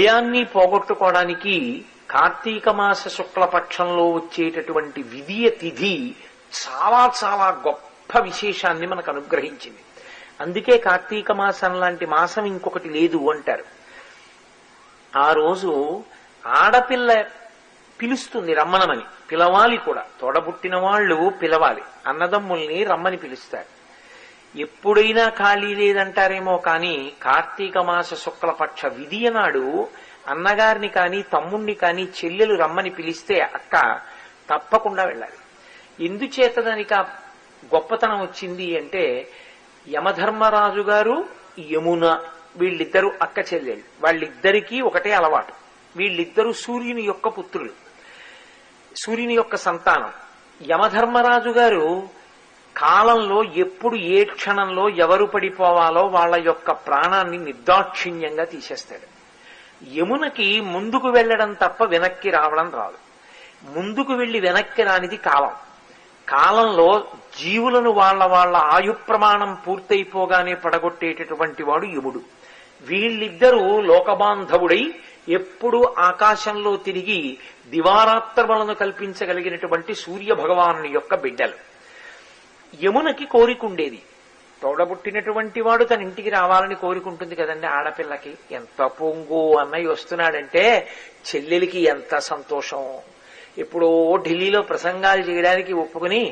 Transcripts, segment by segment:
ఉభయాన్ని పోగొట్టుకోవడానికి కార్తీక మాస శుక్లపక్షంలో వచ్చేటటువంటి విధియ తిథి చాలా చాలా గొప్ప విశేషాన్ని మనకు అనుగ్రహించింది. అందుకే కార్తీక మాసం లాంటి మాసం ఇంకొకటి లేదు అంటారు. ఆ రోజు ఆడపిల్ల పిలుస్తుంది రమ్మనమని, పిలవాలి కూడా. తోడబుట్టిన వాళ్ళు పిలవాలి, అన్నదమ్ముల్ని రమ్మని పిలుస్తారు. ఎప్పుడైనా ఖాళీ లేదంటారేమో కానీ కార్తీక మాస శుక్లపక్ష విధియ నాడు అన్నగారిని కాని తమ్ముణ్ణి కాని చెల్లెలు రమ్మని పిలిస్తే అక్క తప్పకుండా వెళ్ళాలి. ఎందుచేత దానికి ఆ గొప్పతనం వచ్చింది అంటే, యమధర్మరాజు గారు యమున వీళ్ళిద్దరూ అక్క చెల్లెళ్ళు, వాళ్ళిద్దరికీ ఒకటే అలవాటు. వీళ్ళిద్దరూ సూర్యుని యొక్క పుత్రులు, సూర్యుని యొక్క సంతానం. యమధర్మరాజు గారు కాలంలో ఎప్పుడు ఏ క్షణంలో ఎవరు పడిపోవాలో వాళ్ళ యొక్క ప్రాణాన్ని నిర్దాక్షిణ్యంగా తీసేస్తాడు. యమునకి ముందుకు వెళ్లడం తప్ప వెనక్కి రావడం రాదు. ముందుకు వెళ్లి వెనక్కి రానిది కాలం. కాలంలో జీవులను వాళ్ళ ఆయు ప్రమాణం పూర్తయిపోగానే పడగొట్టేటటువంటి వాడు యముడు. వీళ్ళిద్దరూ లోకబాంధవుడై ఎప్పుడూ ఆకాశంలో తిరిగి దివారాత్రములను కల్పించగలిగినటువంటి సూర్య భగవాను యొక్క బిడ్డలు. యమునకి కోరికుండేది, తోడబుట్టినటువంటి వాడు తన ఇంటికి రావాలని కోరుకుంటుంది కదండి ఆడపిల్లకి. ఎంత పొంగు అన్నయ్య వస్తున్నాడంటే చెల్లెలికి ఎంత సంతోషం. ఎప్పుడో ఢిల్లీలో ప్రసంగాలు చేయడానికి ఒప్పుకుని,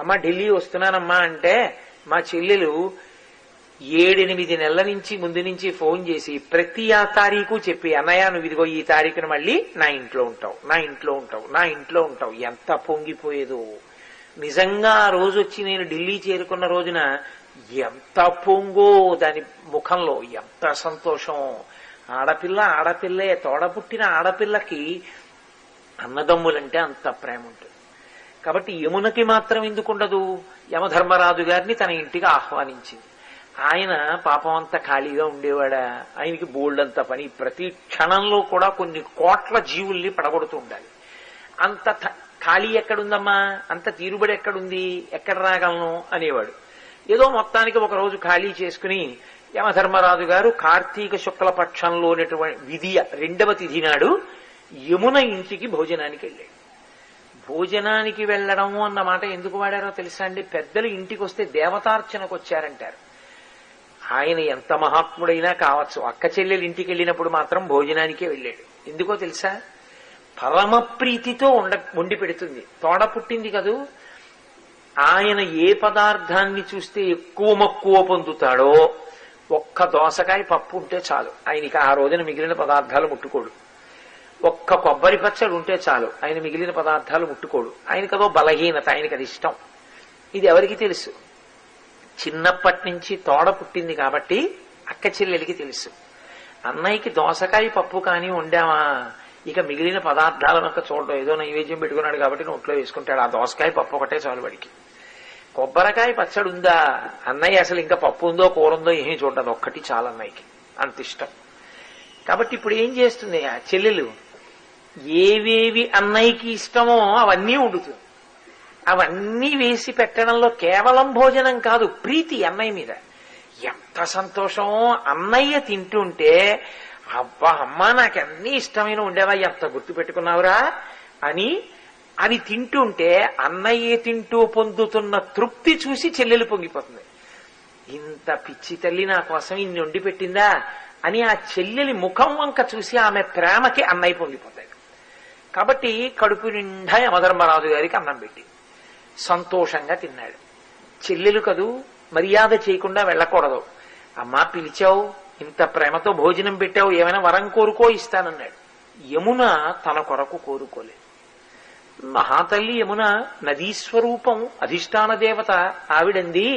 అమ్మ ఢిల్లీ వస్తున్నానమ్మా అంటే మా చెల్లెలు 7-8 నెలల నుంచి ముందు నుంచి ఫోన్ చేసి ప్రతి ఆ తారీఖు చెప్పి, అన్నయ్య నువ్వు ఇదిగో ఈ తారీఖున మళ్ళీ నా ఇంట్లో ఉంటావు, నా ఇంట్లో ఉంటావు, నా ఇంట్లో ఉంటావు. ఎంత పొంగిపోయేదో నిజంగా. ఆ రోజు వచ్చి నేను ఢిల్లీ చేరుకున్న రోజున ఎంత పొంగో దాని ముఖంలో, ఎంత సంతోషం. ఆడపిల్లే, తోడపుట్టిన ఆడపిల్లకి అన్నదమ్ములంటే అంత ప్రేమ ఉంటుంది. కాబట్టి యమునకి మాత్రం ఎందుకుండదు? యమధర్మరాజు గారిని తన ఇంటికి ఆహ్వానించింది. ఆయన పాపం అంతా ఖాళీగా ఉండేవాడా? ఆయనకి బోల్డంత పని. ప్రతి క్షణంలో కూడా కొన్ని కోట్ల జీవుల్ని పడగొడుతూ ఉండాలి. అంత ఖాళీ ఎక్కడుందమ్మా, అంత తీరుబడి ఎక్కడుంది, ఎక్కడ రాగలను అనేవాడు. ఏదో మొత్తానికి ఒక రోజు ఖాళీ చేసుకుని యమధర్మరాజు గారు కార్తీక శుక్లపక్షంలోనటువంటి విధియ 2వ తిథి నాడు యమున ఇంటికి భోజనానికి వెళ్ళాడు. భోజనానికి వెళ్ళడము అన్న మాట ఎందుకు వాడారో తెలుసా అండి? పెద్దలు ఇంటికి వస్తే దేవతార్చనకు వచ్చారంటారు. ఆయన ఎంత మహాత్ముడైనా కావచ్చు, అక్క చెల్లెలు ఇంటికి వెళ్ళినప్పుడు మాత్రం భోజనానికే వెళ్ళాడు. ఎందుకో తెలుసా? పరమ ప్రీతితో వండి పెడుతుంది. తోడ పుట్టింది కదూ. ఆయన ఏ పదార్థాన్ని చూస్తే ఎక్కువ మక్కువ పొందుతాడో, ఒక్క దోసకాయ పప్పు ఉంటే చాలు ఆయనకి. ఆ రోజున మిగిలిన పదార్థాలు ముట్టుకోడు. ఒక్క కొబ్బరి పచ్చడి ఉంటే చాలు ఆయన మిగిలిన పదార్థాలు ముట్టుకోడు. ఆయనకి అదో బలహీనత, ఆయనకి అది ఇష్టం. ఇది ఎవరికి తెలుసు? చిన్నప్పటి నుంచి తోడ పుట్టింది కాబట్టి అక్క చెల్లెలికి తెలుసు. అన్నయ్యకి దోసకాయ పప్పు కానీ వండామా, ఇక మిగిలిన పదార్థాలను ఒక్క చూడడం. ఏదో నైవేద్యం పెట్టుకున్నాడు కాబట్టి నోట్లో వేసుకుంటాడు. ఆ దోసకాయ పప్పు ఒకటే చాలు వాడికి. కొబ్బరికాయ పచ్చడి ఉందా, అన్నయ్య అసలు ఇంకా పప్పు ఉందో కూర ఉందో ఏమీ చూడదు, ఒక్కటి చాలు అన్నయ్యకి, అంత ఇష్టం. కాబట్టి ఇప్పుడు ఏం చేస్తుంది ఆ చెల్లెలు? ఏవేవి అన్నయ్యకి ఇష్టమో అవన్నీ వండుతుంది. అవన్నీ వేసి పెట్టడంలో కేవలం భోజనం కాదు, ప్రీతి అన్నయ్య మీద. ఎంత సంతోషమో అన్నయ్య తింటుంటే, అబ్బా అమ్మా నాకన్నీ ఇష్టమైన ఉండేవా, ఎంత గుర్తు పెట్టుకున్నావురా అని అది తింటుంటే అన్నయ్య తింటూ పొందుతున్న తృప్తి చూసి చెల్లెలు పొంగిపోతుంది. ఇంత పిచ్చి తల్లి నా కోసం ఇన్ని వండి పెట్టిందా అని ఆ చెల్లెలి ముఖం వంక చూసి ఆమె ప్రేమకి అన్నయ్య పొంగిపోతాడు. కాబట్టి కడుపు నిండా యమధర్మరాజు గారికి అన్నం పెట్టి సంతోషంగా తిన్నాడు. చెల్లెలు కదూ, మర్యాద చేయకుండా వెళ్ళకూడదు. అమ్మా పిలిచావు, ఇంత ప్రేమతో భోజనం పెట్టావు, ఏమైనా వరం కోరుకో ఇస్తానన్నాడు. యమున తన కొరకు కోరుకోలేదు. మహాతల్లి యమున నదీస్వరూపం, అధిష్టాన దేవత. ఆవిడంది,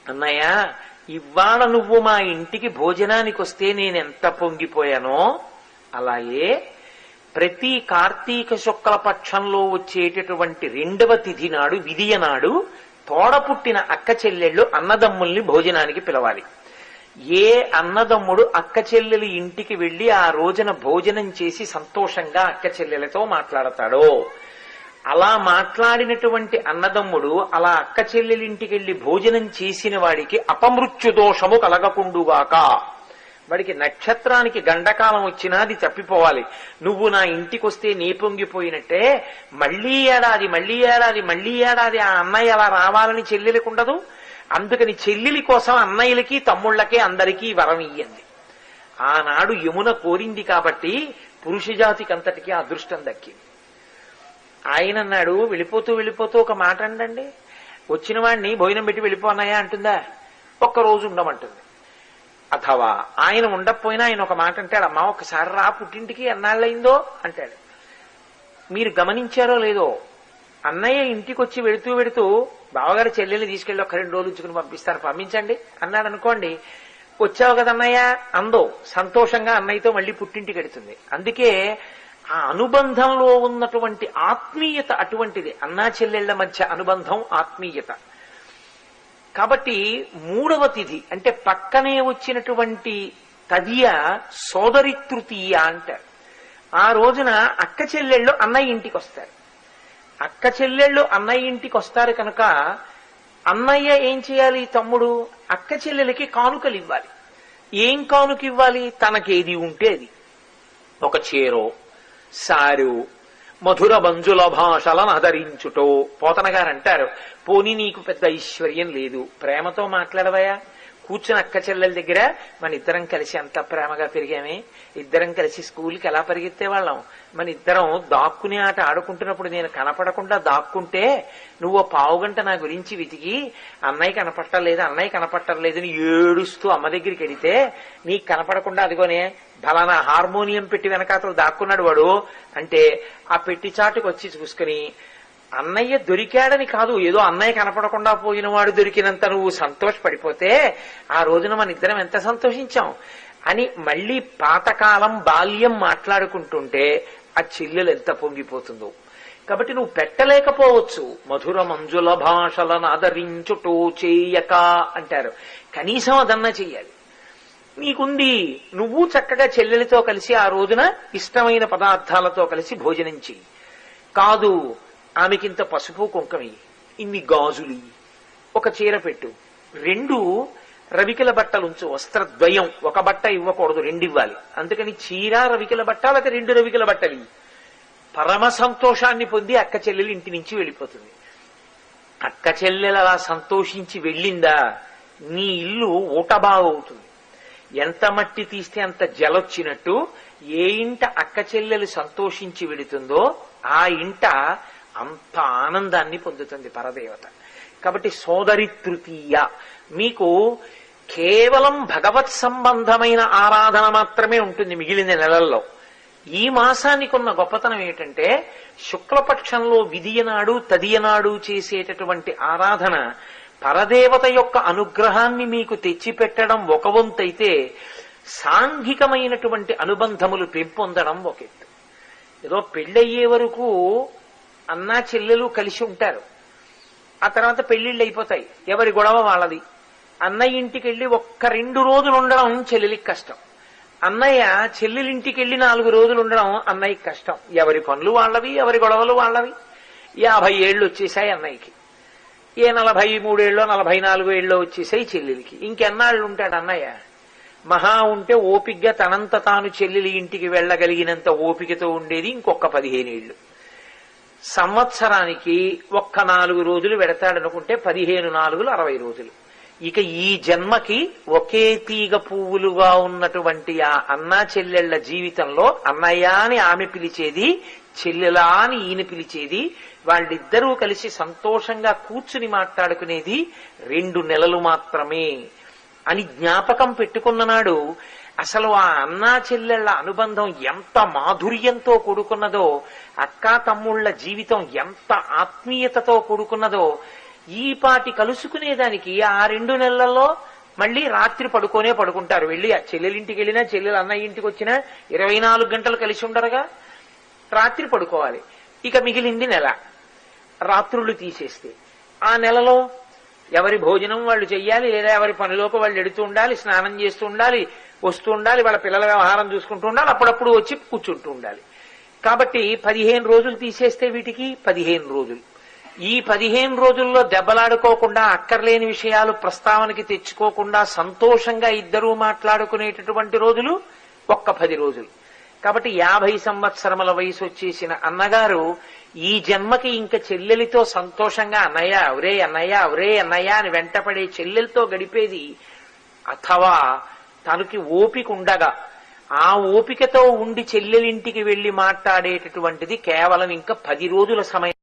అన్నయ్య ఇవాళ నువ్వు మా ఇంటికి భోజనానికి వస్తే నేనెంత పొంగిపోయానో, అలాగే ప్రతి కార్తీక శుక్ల పక్షంలో వచ్చేటటువంటి 2వ తిథి నాడు, విధియ నాడు తోడ పుట్టిన అక్క చెల్లెళ్ళు అన్నదమ్ముల్ని భోజనానికి పిలవాలి. ఏ అన్నదమ్ముడు అక్క చెల్లెలు ఇంటికి వెళ్లి ఆ రోజున భోజనం చేసి సంతోషంగా అక్క చెల్లెలతో మాట్లాడతాడో, అలా మాట్లాడినటువంటి అన్నదమ్ముడు అలా అక్క చెల్లెలింటికి వెళ్లి భోజనం చేసిన వాడికి అపమృత్యు దోషము కలగకుండుగాక వాడికి నక్షత్రానికి గండకాలం వచ్చినా అది తప్పిపోవాలి. నువ్వు నా ఇంటికి వస్తే నీ పొంగిపోయినట్టే మళ్లీ ఏడాది మళ్లీ ఏడాది మళ్లీ ఏడాది ఆ అన్నయ్య అలా రావాలని చెల్లెలకు ఉండదు. అందుకని చెల్లెలి కోసం అన్నయ్యలకి తమ్ముళ్ళకి అందరికీ వరం ఇయ్యండి. ఆనాడు యమున కోరింది కాబట్టి పురుష జాతికి అంతటికీ అదృష్టం దక్కింది. ఆయన అన్నాడు, వెళ్ళిపోతూ వెళ్ళిపోతూ ఒక మాట అండండి, వచ్చిన వాడిని భోజనం పెట్టి వెళ్ళిపోన్నాయా అంటుందా? ఒక్కరోజు ఉండమంటుంది. అథవా ఆయన ఉండకపోయినా ఆయన ఒక మాట అంటాడు, అమ్మా ఒకసారి రా పుట్టింటికి ఎన్నాళ్ళయిందో అంటాడు. మీరు గమనించారో లేదో, అన్నయ్య ఇంటికి వచ్చి వెళుతూ వెళుతూ బావగారు చెల్లెల్ని తీసుకెళ్ళి ఒక 2 రోజులు ఉంచుకుని పంపిస్తాను పంపించండి అన్నాడు అనుకోండి, వచ్చావు కదన్నయ్య అందో సంతోషంగా అన్నయ్యతో మళ్ళీ పుట్టింటికి వెడుతుంది. అందుకే ఆ అనుబంధంలో ఉన్నటువంటి ఆత్మీయత అటువంటిది. అన్నా చెల్లెళ్ల మధ్య అనుబంధం ఆత్మీయత. కాబట్టి 3వ తిథి అంటే పక్కనే వచ్చినటువంటి తదియ సోదరి తృతీయ అంటారు. ఆ రోజున అక్క చెల్లెళ్ళు అన్నయ్య ఇంటికి వస్తారు. అక్క చెల్లెళ్ళు అన్నయ్య ఇంటికి వస్తారు కనుక అన్నయ్య ఏం చేయాలి? తమ్ముడు అక్క చెల్లెలకి కానుకలు ఇవ్వాలి. ఏం కానుక ఇవ్వాలి? తనకేది ఉంటే అది, ఒక చీరో సారు మధుర బంజుల భాషలను ఆదరించుటో. పోతన గారు అంటారు, పోనీ నీకు పెద్ద ఐశ్వర్యం లేదు, ప్రేమతో మాట్లాడవయా. కూర్చుని అక్క చెల్లెల దగ్గర మన ఇద్దరం కలిసి అంత ప్రేమగా పెరిగామే, ఇద్దరం కలిసి స్కూల్కి ఎలా పరిగెత్తే వాళ్ళం, మన ఇద్దరం దాక్కునే ఆట ఆడుకుంటున్నప్పుడు నేను కనపడకుండా దాక్కుంటే నువ్వు 1/2 గంట నా గురించి వెతికి అన్నయ్య కనపట్టలేదు అని ఏడుస్తూ అమ్మ దగ్గరికి వెడితే నీకు కనపడకుండా అదిగోనే ఫలానా హార్మోనియం పెట్టి వెనకాతలు దాక్కున్నాడు వాడు అంటే ఆ పెట్టి చాటుకు వచ్చి చూసుకుని అన్నయ్య దొరికాడని కాదు, ఏదో అన్నయ్య కనపడకుండా పోయిన వాడు దొరికినంత నువ్వు సంతోషపడిపోతే ఆ రోజున మన ఇద్దరం ఎంత సంతోషించాం అని మళ్లీ పాతకాలం బాల్యం మాట్లాడుకుంటుంటే ఆ చెల్లెలు ఎంత పొంగిపోతుందో. కాబట్టి నువ్వు పెట్టలేకపోవచ్చు, మధుర మంజుల భాషలను ఆదరించుటో చేయక అంటారు. కనీసం అదన్నా చెయ్యాలి. నీకుంది, నువ్వు చక్కగా చెల్లెలితో కలిసి ఆ రోజున ఇష్టమైన పదార్థాలతో కలిసి భోజనం చెయ్యి. కాదు, ఆమెకింత పసుపు కుంకమి, ఇన్ని గాజులు, ఒక చీర పెట్టు, 2 రవికిల బట్టలు ఉంచు, వస్త్రద్వయం, ఒక బట్ట ఇవ్వకూడదు, 2 ఇవ్వాలి. అందుకని చీర రవికిల బట్ట, లేకపోతే 2 రవికిల బట్టలు. పరమ సంతోషాన్ని పొంది అక్క చెల్లెలు ఇంటి నుంచి వెళ్ళిపోతుంది. అక్క చెల్లెలు అలా సంతోషించి వెళ్ళిందా నీ ఇల్లు ఊటబాగవుతుంది. ఎంత మట్టి తీస్తే అంత జలొచ్చినట్టు ఏ ఇంట అక్క చెల్లెలు సంతోషించి వెళుతుందో ఆ ఇంట అంత ఆనందాన్ని పొందుతుంది పరదేవత. కాబట్టి సోదరి తృతీయ మీకు కేవలం భగవత్ సంబంధమైన ఆరాధన మాత్రమే ఉంటుంది మిగిలిన నెలల్లో. ఈ మాసానికి ఉన్న గొప్పతనం ఏంటంటే శుక్లపక్షంలో విధియనాడు తదియనాడు చేసేటటువంటి ఆరాధన పరదేవత యొక్క అనుగ్రహాన్ని మీకు తెచ్చిపెట్టడం ఒక వంతైతే సాంఘికమైనటువంటి అనుబంధములు పెంపొందడం ఒక ఎత్తు. ఏదో పెళ్ళయ్యే వరకు అన్నా చెల్లెలు కలిసి ఉంటారు, ఆ తర్వాత పెళ్లిళ్ళు అయిపోతాయి, ఎవరి గొడవ వాళ్ళది. అన్నయ్య ఇంటికి వెళ్ళి 1-2 రోజులు ఉండడం చెల్లెలికి కష్టం, అన్నయ్య చెల్లెలింటికి వెళ్ళి 4 రోజులు ఉండడం అన్నయ్యకి కష్టం. ఎవరి పనులు వాళ్ళవి, ఎవరి గొడవలు వాళ్ళవి. 50 ఏళ్ళు వచ్చేసాయి అన్నయ్యకి, ఏ 43 ఏళ్ళో 44 ఏళ్ళో వచ్చేసాయి చెల్లెలికి. ఇంకెన్నాళ్ళు ఉంటాడు అన్నయ్య? మహా ఉంటే ఓపిగ్గా తనంత తాను చెల్లెలి ఇంటికి వెళ్ళగలిగినంత ఓపికతో ఉండేది ఇంకొక 15 ఏళ్ళు. సంవత్సరానికి 4 రోజులు వెడతాడనుకుంటే 15×4 60 రోజులు. ఇక ఈ జన్మకి ఒకే తీగ పువ్వులుగా ఉన్నటువంటి ఆ అన్నా చెల్లెళ్ల జీవితంలో అన్నయ్య అని ఆమె పిలిచేది, చెల్లెలా అని ఈయన పిలిచేది, వాళ్ళిద్దరూ కలిసి సంతోషంగా కూర్చుని మాట్లాడుకునేది 2 నెలలు మాత్రమే అని జ్ఞాపకం పెట్టుకున్న నాడు అసలు ఆ అన్నా చెల్లెళ్ల అనుబంధం ఎంత మాధుర్యంతో కూడుకున్నదో, అక్కా తమ్ముళ్ల జీవితం ఎంత ఆత్మీయతతో కూడుకున్నదో, ఈ పాటి కలుసుకునేదానికి ఆ 2 నెలల్లో మళ్లీ రాత్రి పడుకుంటారు. వెళ్ళి ఆ చెల్లెలింటికి వెళ్ళినా చెల్లెలు అన్నయ్య ఇంటికి వచ్చినా 24 గంటలు కలిసి ఉండరుగా, రాత్రి పడుకోవాలి. ఇక మిగిలింది నెల, రాత్రులు తీసేస్తే ఆ నెలలో ఎవరి భోజనం వాళ్ళు చెయ్యాలి, లేదా ఎవరి పనిలోకి వాళ్ళు ఎడుతూ ఉండాలి, స్నానం చేస్తూ ఉండాలి, వస్తూ ఉండాలి, వాళ్ళ పిల్లల వ్యవహారం చూసుకుంటూ ఉండాలి, అప్పుడప్పుడు వచ్చి కూర్చుంటూ ఉండాలి. కాబట్టి 15 రోజులు తీసేస్తే వీటికి 15 రోజులు. ఈ 15 రోజుల్లో దెబ్బలాడుకోకుండా, అక్కర్లేని విషయాలు ప్రస్తావనకి తెచ్చుకోకుండా సంతోషంగా ఇద్దరూ మాట్లాడుకునేటటువంటి రోజులు ఒక్క 10 రోజులు. కాబట్టి 50 సంవత్సరముల వయసు వచ్చేసిన అన్నగారు ఈ జన్మకి ఇంక చెల్లెలితో సంతోషంగా అన్నయ్య ఒరే అన్నయ్య ఒరే అన్నయ్య అని వెంటపడే చెల్లెలతో గడిపేది, అథవా తనకి ఓపిక ఉండగా ఆ ఓపికతో ఉండి చెల్లెలింటికి వెళ్లి మాట్లాడేటటువంటిది కేవలం ఇంకా 10 రోజుల సమయం.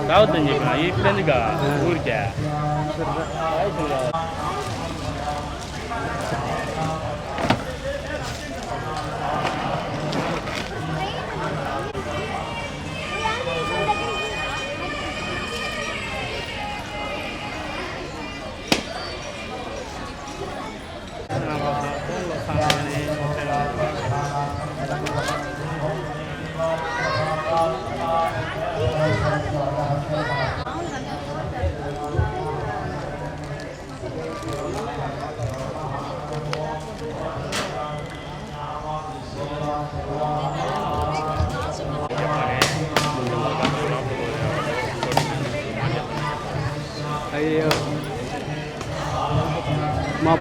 రావద్దని చెప్పిన ఇప్పుడెందుగా ఊరికే అయ్యో మా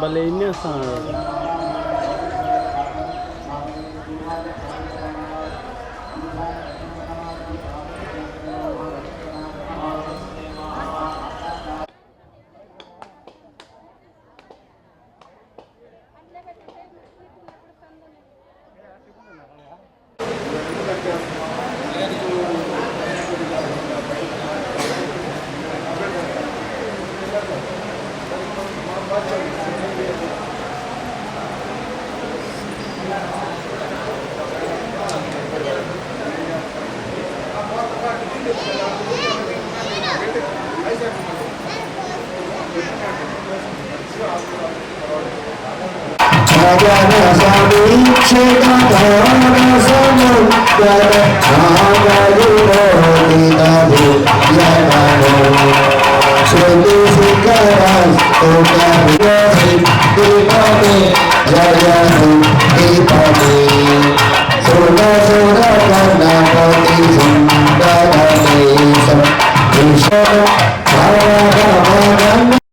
భలే ఏం చేస్తాను Jaya